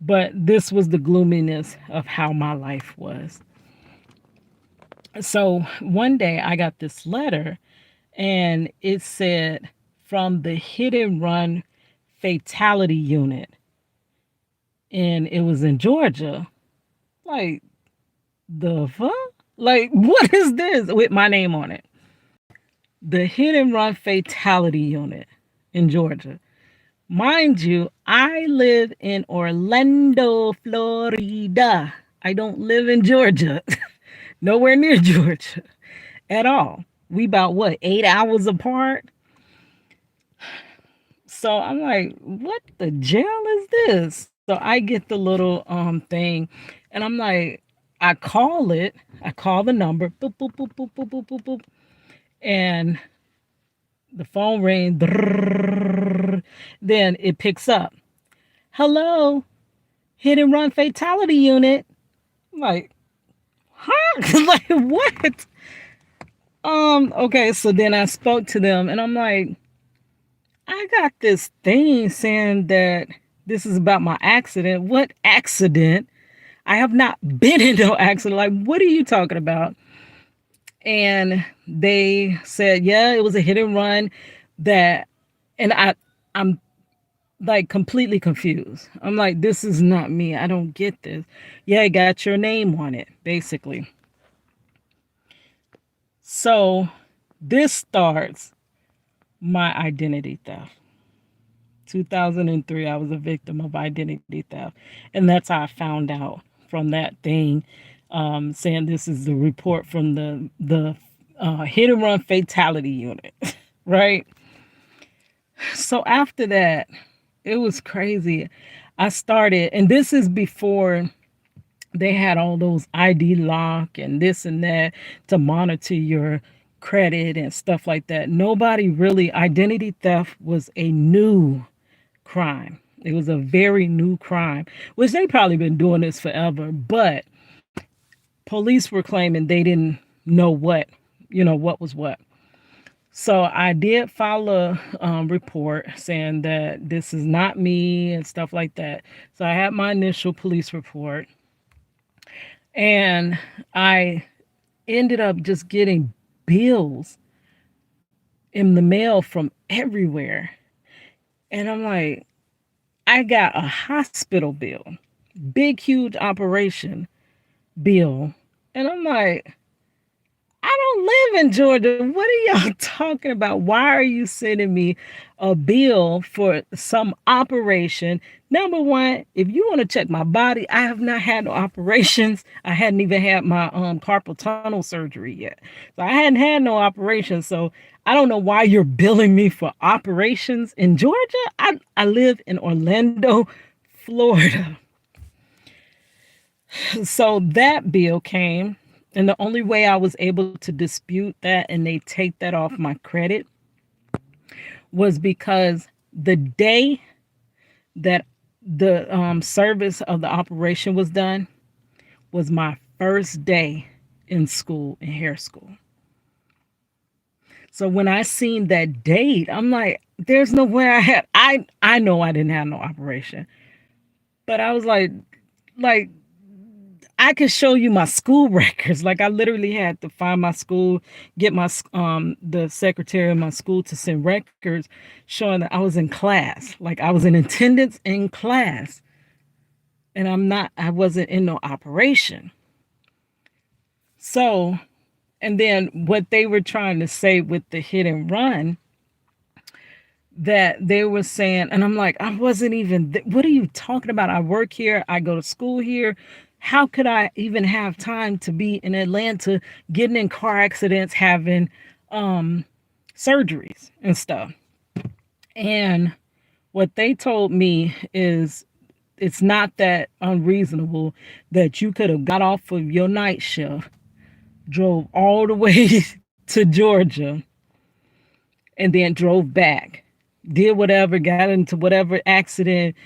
But this was the gloominess of how my life was. So one day I got this letter and it said from the Hit and Run Fatality Unit, and it was in Georgia. Like, the fuck? Like, what is this with my name on it? The Hit and Run Fatality Unit in Georgia. Mind you, I live in Orlando, Florida. I don't live in Georgia. Nowhere near Georgia at all. We about what, 8 hours apart? So I'm like, what the jail is this? So I get the little thing and I'm like, I call it, I call the number, boop, boop, boop, boop, boop, boop, boop, boop, and the phone rings. Then it picks up. Hello, Hit and Run Fatality Unit. I'm like, huh? Like what? Okay, so then I spoke to them and I'm like, I got this thing saying that this is about my accident. What accident? I have not been in no accident. Like, what are you talking about? And they said, yeah, it was a hit and run that, and I'm like completely confused. I'm like, this is not me. I don't get this. Yeah, it got your name on it, basically. So this starts my identity theft. 2003, I was a victim of identity theft. And that's how I found out from that thing saying this is the report from the Hit and Run Fatality Unit, right? So after that, it was crazy. I started, and this is before they had all those ID lock and this and that to monitor your credit and stuff like that. Nobody really, identity theft was a new crime. It was a very new crime, which they probably been doing this forever, but police were claiming they didn't know what was what. So I did file a report saying that this is not me and stuff like that. So I had my initial police report, and I ended up just getting bills in the mail from everywhere. And I'm like, I got a hospital bill, big, huge operation bill. And I'm like, I don't live in Georgia. What are y'all talking about? Why are you sending me a bill for some operation? Number one, if you want to check my body, I have not had no operations. I hadn't even had my carpal tunnel surgery yet. So I hadn't had no operations. So I don't know why you're billing me for operations in Georgia. I live in Orlando, Florida. So that bill came, and the only way I was able to dispute that and they take that off my credit was because the day that the service of the operation was done was my first day in school, in hair school. So when I seen that date, I'm like, there's no way I know I didn't have no operation. But I was like I could show you my school records. Like I literally had to find my school, get my the secretary of my school to send records showing that I was in class. Like I was in attendance in class, and I wasn't in no operation. So, and then what they were trying to say with the hit and run, that they were saying, and I'm like, I wasn't even, what are you talking about? I work here, I go to school here. How could I even have time to be in Atlanta getting in car accidents, having surgeries and stuff? And what they told me is it's not that unreasonable that you could have got off of your night shift, drove all the way to Georgia, and then drove back, did whatever, got into whatever accident,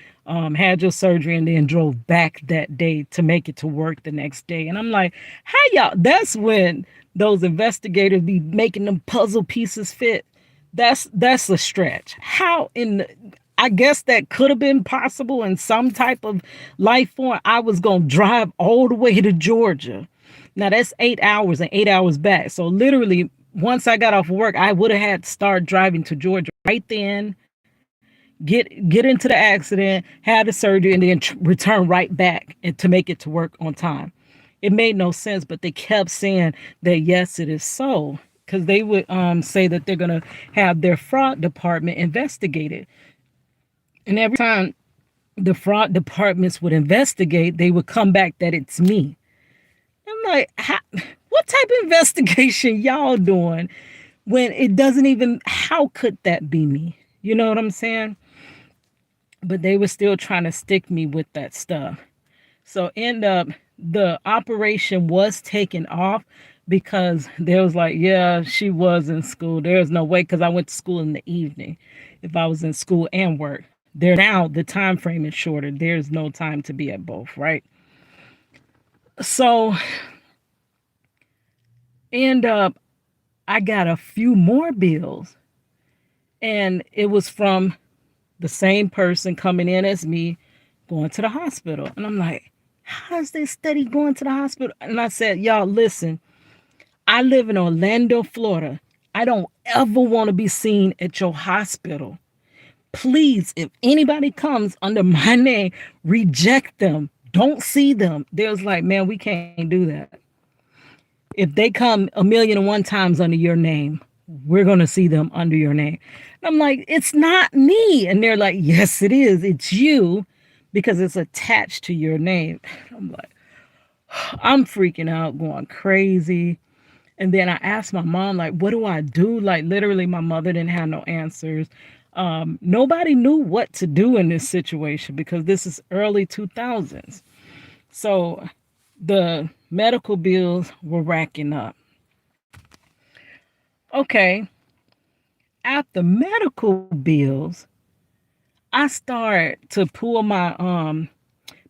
had your surgery, and then drove back that day to make it to work the next day. And I'm like, how y'all? That's when those investigators be making them puzzle pieces fit. That's a stretch. How in the I guess that could have been possible in some type of life form. I was going to drive all the way to Georgia. Now that's 8 hours and 8 hours back. So literally, once I got off work, I would have had to start driving to Georgia right then, get into the accident, have the surgery, and then return right back and to make it to work on time. It made no sense, but they kept saying that yes, it is so, because they would say that they're gonna have their fraud department investigated, and every time the fraud departments would investigate, they would come back that it's me. I'm like, what type of investigation y'all doing when it doesn't even? How could that be me? You know what I'm saying? But they were still trying to stick me with that stuff. So end up the operation was taken off because there was like, yeah, she was in school. There's no way, because I went to school in the evening. If I was in school and work, there now the time frame is shorter. There's no time to be at both, right? So end up I got a few more bills, and it was from the same person coming in as me going to the hospital. And I'm like, how's they steady going to the hospital? And I said, y'all, listen, I live in Orlando, Florida. I don't ever want to be seen at your hospital. Please, if anybody comes under my name, reject them. Don't see them. They was like, man, we can't do that. If they come 1,000,001 times under your name, we're going to see them under your name. And I'm like, it's not me. And they're like, yes, it is. It's you, because it's attached to your name. I'm like, I'm freaking out, going crazy. And then I asked my mom, like, what do I do? Like, literally, my mother didn't have no answers. Nobody knew what to do in this situation because this is early 2000s. So the medical bills were racking up. Okay, after medical bills, I start to pull my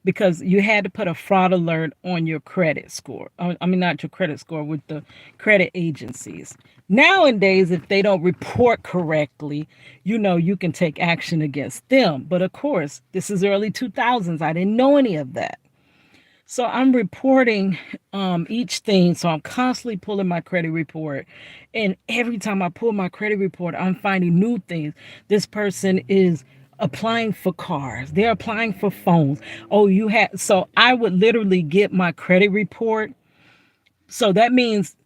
because you had to put a fraud alert on your credit score. I mean, not your credit score, with the credit agencies. Nowadays, if they don't report correctly, you can take action against them. But of course, this is early 2000s. I didn't know any of that. So I'm reporting each thing. So I'm constantly pulling my credit report. And every time I pull my credit report, I'm finding new things. This person is applying for cars. They're applying for phones. Oh, you had. So I would literally get my credit report. So that means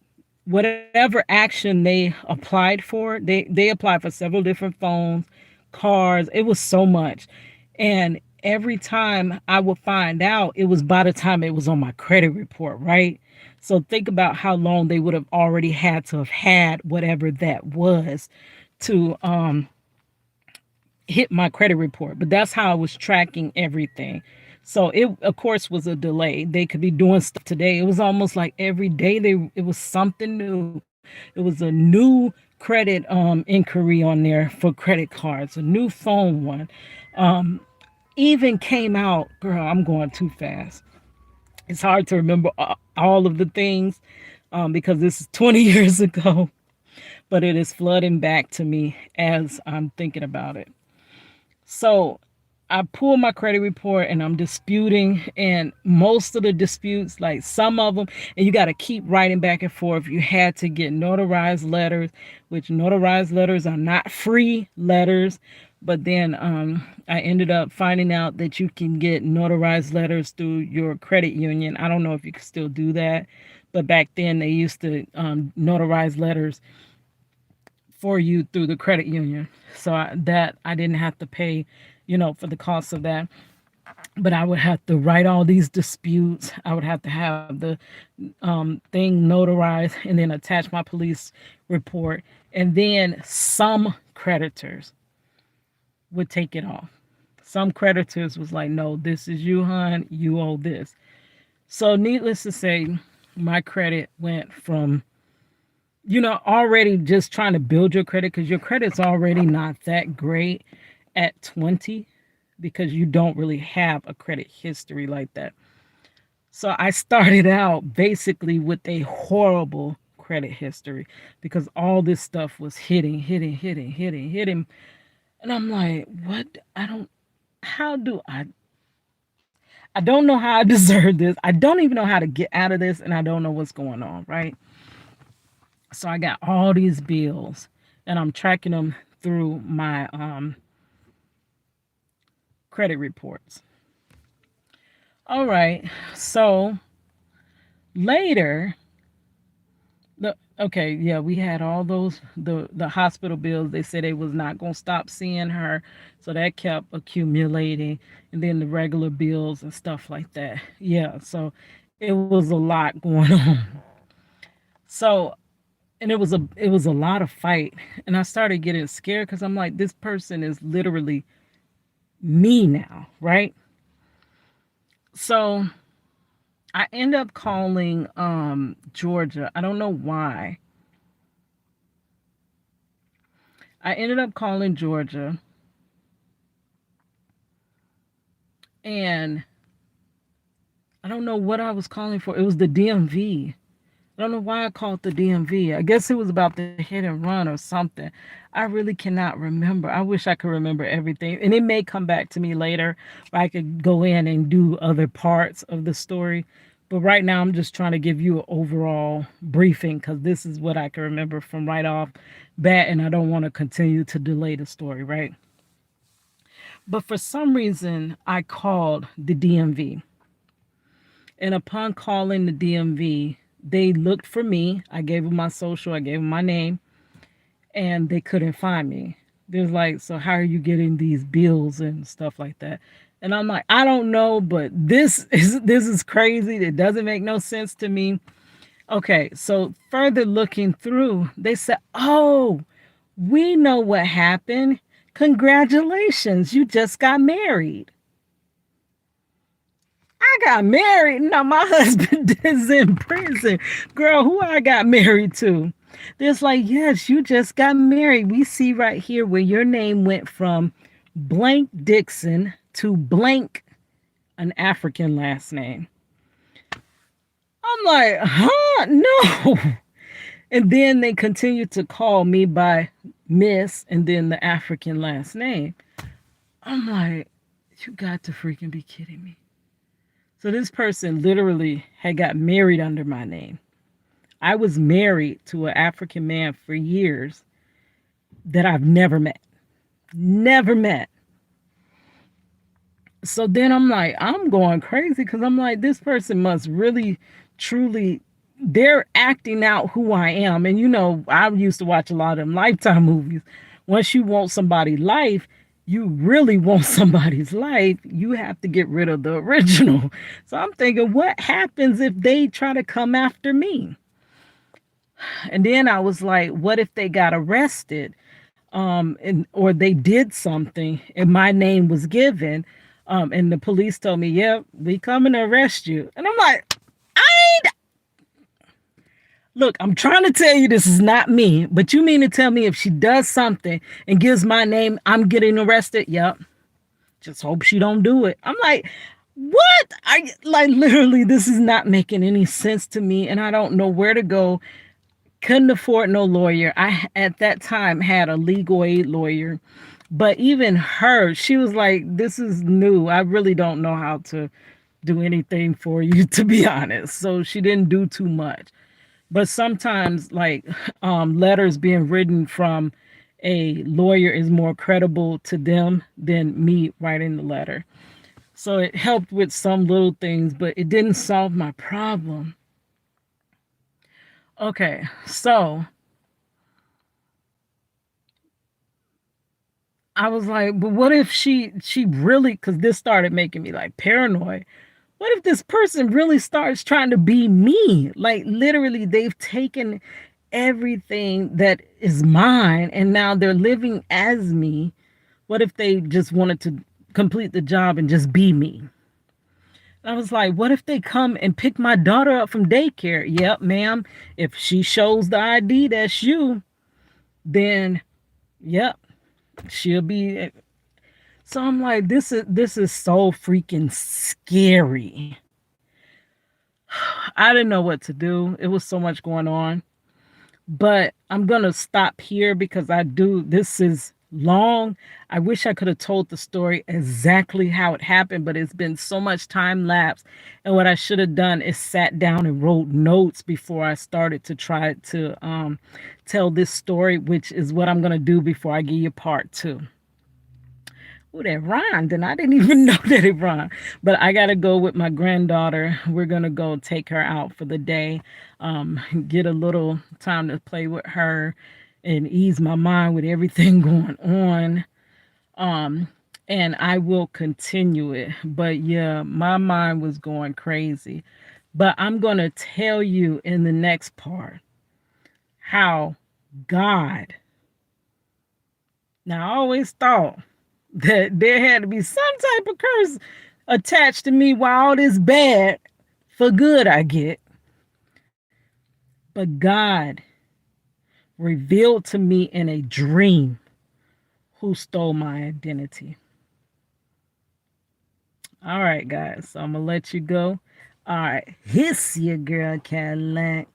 whatever action they applied for, they applied for several different phones, cars. It was so much. And every time I would find out, it was by the time it was on my credit report, right? So think about how long they would have already had to have had whatever that was to hit my credit report. But that's how I was tracking everything. So it of course was a delay. They could be doing stuff today. It was almost like every day it was something new. It was a new credit inquiry on there for credit cards, a new phone one. Even came out, girl, I'm going too fast. It's hard to remember all of the things because this is 20 years ago, but it is flooding back to me as I'm thinking about it. So I pull my credit report and I'm disputing, and most of the disputes, like some of them, and you got to keep writing back and forth. You had to get notarized letters, which notarized letters are not free letters. But then I ended up finding out that you can get notarized letters through your credit union. I don't know if you can still do that, but back then they used to notarize letters for you through the credit union. So I didn't have to pay, for the cost of that. But I would have to write all these disputes. I would have to have the thing notarized and then attach my police report. And then some creditors would take it off. Some creditors was like, no, this is you, hon. You owe this. So needless to say, my credit went from, already just trying to build your credit, because your credit's already not that great at 20, because you don't really have a credit history like that. So I started out basically with a horrible credit history because all this stuff was hitting. And I'm like, what? How do I don't know how I deserve this. I don't even know how to get out of this, and I don't know what's going on, right? So I got all these bills, and I'm tracking them through my credit reports. All right. So later, okay, yeah, we had all those the hospital bills. They said they was not gonna stop seeing her, so that kept accumulating, and then the regular bills and stuff like that. Yeah, so it was a lot going on. So and it was a lot of fight, and I started getting scared because I'm like, this person is literally me now, right? So I end up calling Georgia. I don't know why. I ended up calling Georgia, and I don't know what I was calling for. It was the DMV. I don't know why I called the DMV. I guess it was about the hit and run or something. I really cannot remember. I wish I could remember everything. And it may come back to me later. I could go in and do other parts of the story. But right now, I'm just trying to give you an overall briefing because this is what I can remember from right off bat. And I don't want to continue to delay the story, right? But for some reason, I called the DMV. And upon calling the DMV, they looked for me. I gave them my social, I gave them my name, and they couldn't find me. There's like, so how are you getting these bills and stuff like that? And I'm like, I don't know, but this is crazy. It doesn't make no sense to me. Okay, so further looking through, they said, "Oh, we know what happened. Congratulations, you just got married." I got married. Now my husband is in prison. Girl, who I got married to? There's like, yes, you just got married. We see right here where your name went from blank Dixon to blank, an African last name. I'm like, huh? No. And then they continue to call me by Miss and then the African last name. I'm like, you got to freaking be kidding me. So this person literally had got married under my name. I was married to an African man for years that I've never met. Never met. So then I'm like, I'm going crazy because I'm like, this person must really, truly, they're acting out who I am. And I used to watch a lot of them Lifetime movies. Once you want somebody's life, you really want somebody's life, you have to get rid of the original. So I'm thinking, what happens if they try to come after me? And then I was like, what if they got arrested, or they did something and my name was given, and the police told me, "Yep, we coming to arrest you." And I'm like, I ain't. Look, I'm trying to tell you this is not me, but you mean to tell me if she does something and gives my name, I'm getting arrested? Yep. Just hope she don't do it. I'm like, what? I like literally this is not making any sense to me, and I don't know where to go. Couldn't afford no lawyer. I at that time had a legal aid lawyer, but even her, she was like, "This is new. I really don't know how to do anything for you, to be honest." So she didn't do too much. But sometimes, like, letters being written from a lawyer is more credible to them than me writing the letter. So it helped with some little things, but it didn't solve my problem. Okay, so I was like, but what if she really, because this started making me like paranoid. What if this person really starts trying to be me? Like literally, they've taken everything that is mine and now they're living as me. What if they just wanted to complete the job and just be me? I was like, what if they come and pick my daughter up from daycare? Yep, ma'am. If she shows the ID that's you, then yep, she'll be. So I'm like, this is so freaking scary. I didn't know what to do. It was so much going on. But I'm gonna stop here because I do. This is long. I wish I could have told the story exactly how it happened, but it's been so much time lapse. And what I should have done is sat down and wrote notes before I started to try to tell this story, which is what I'm going to do before I give you part two. Oh, that rhymed, and I didn't even know that it rhymed. But I got to go with my granddaughter. We're going to go take her out for the day, get a little time to play with her and ease my mind with everything going on. Um, and I will continue it. But yeah, my mind was going crazy. But I'm going to tell you in the next part how God, now I always thought that there had to be some type of curse attached to me while all this bad for good I get. But God revealed to me in a dream who stole my identity. All right, guys. So I'm going to let you go. All right. Hiss your girl Cadillac.